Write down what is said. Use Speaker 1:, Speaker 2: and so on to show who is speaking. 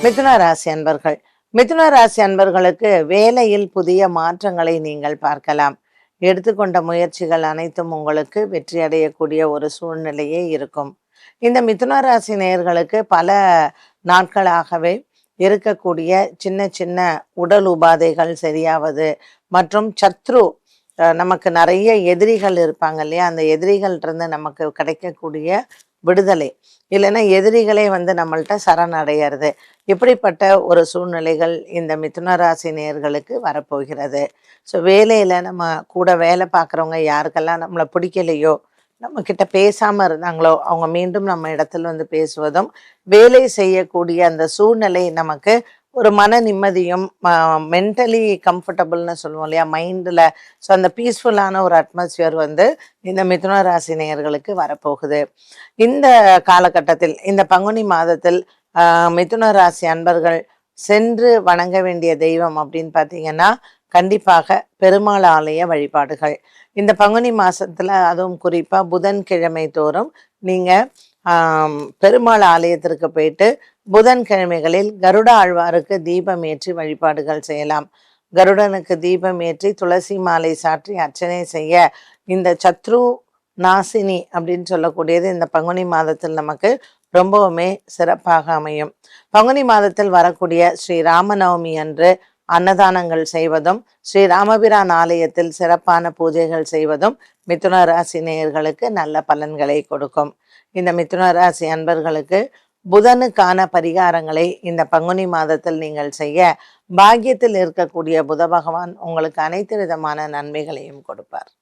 Speaker 1: மிதுன ராசி அன்பர்கள். மிதுன ராசி அன்பர்களுக்கு வேலையில் புதிய மாற்றங்களை நீங்கள் பார்க்கலாம். எடுத்துக்கொண்ட முயற்சிகள் அனைத்தும் உங்களுக்கு வெற்றி அடையக்கூடிய ஒரு சூழ்நிலையே இருக்கும். இந்த மிதுன ராசி நேயர்களுக்கு பல நாட்களாகவே இருக்கக்கூடிய சின்ன சின்ன உடல் உபாதைகள் சரியாவது மற்றும் நமக்கு நிறைய எதிரிகள் இருப்பாங்க இல்லையா, அந்த எதிரிகள்கிட்ட நமக்கு கிடைக்கக்கூடிய விடுதலை, இல்லைன்னா எதிரிகளே நம்மள்ட்ட சரணடைகிறது, இப்படிப்பட்ட ஒரு சூழ்நிலைகள் இந்த மிதுன ராசி நேயர்களுக்கு வரப்போகிறது. ஸோ வேலையில் நம்ம கூட வேலை பார்க்குறவங்க யாருக்கெல்லாம் நம்மளை பிடிக்கலையோ, நம்ம கிட்ட பேசாமல் இருந்தாங்களோ, அவங்க மீண்டும் நம்ம இடத்துல பேசுவதும், வேலை செய்யக்கூடிய அந்த சூழ்நிலை நமக்கு ஒரு மன நிம்மதியும் மென்டலி கம்ஃபர்டபுள்னு சொல்லுவோம் இல்லையா, மைண்டில். ஸோ அந்த பீஸ்ஃபுல்லான ஒரு அட்மாஸ்பியர் இந்த மிதுன ராசி நேயர்களுக்கு வரப்போகுது. இந்த காலகட்டத்தில், இந்த பங்குனி மாதத்தில் மிதுன ராசி அன்பர்கள் சென்று வணங்க வேண்டிய தெய்வம் அப்படின்னு பார்த்தீங்கன்னா, கண்டிப்பாக பெருமாள் ஆலய வழிபாடுகள். இந்த பங்குனி மாசத்துல அதுவும் குறிப்பா புதன்கிழமை தோறும் நீங்க பெருமாள் ஆலயத்திற்கு போயிட்டு புதன்கிழமைகளில் கருட ஆழ்வாருக்கு தீபம் ஏற்றி வழிபாடுகள் செய்யலாம். கருடனுக்கு தீபம் ஏற்றி துளசி மாலை சாற்றி அர்ச்சனை செய்ய இந்த சத்ரு நாசினி அப்படின்னு சொல்லக்கூடியது இந்த பங்குனி மாதத்தில் நமக்கு ரொம்பவுமே சிறப்பாக அமையும். பங்குனி மாதத்தில் வரக்கூடிய ஸ்ரீ ராமநவமி அன்று அன்னதானங்கள் செய்வதும், ஸ்ரீ ராமபிரான் ஆலயத்தில் சிறப்பான பூஜைகள் செய்வதும் மிதுன ராசி நேயர்களுக்கு நல்ல பலன்களை கொடுக்கும். இந்த மிதுன ராசி அன்பர்களுக்கு புதனுக்கான பரிகாரங்களை இந்த பங்குனி மாதத்தில் நீங்கள் செய்ய, பாக்கியத்தில் இருக்கக்கூடிய புத பகவான் உங்களுக்கு அனைத்து விதமான நன்மைகளையும் கொடுப்பார்.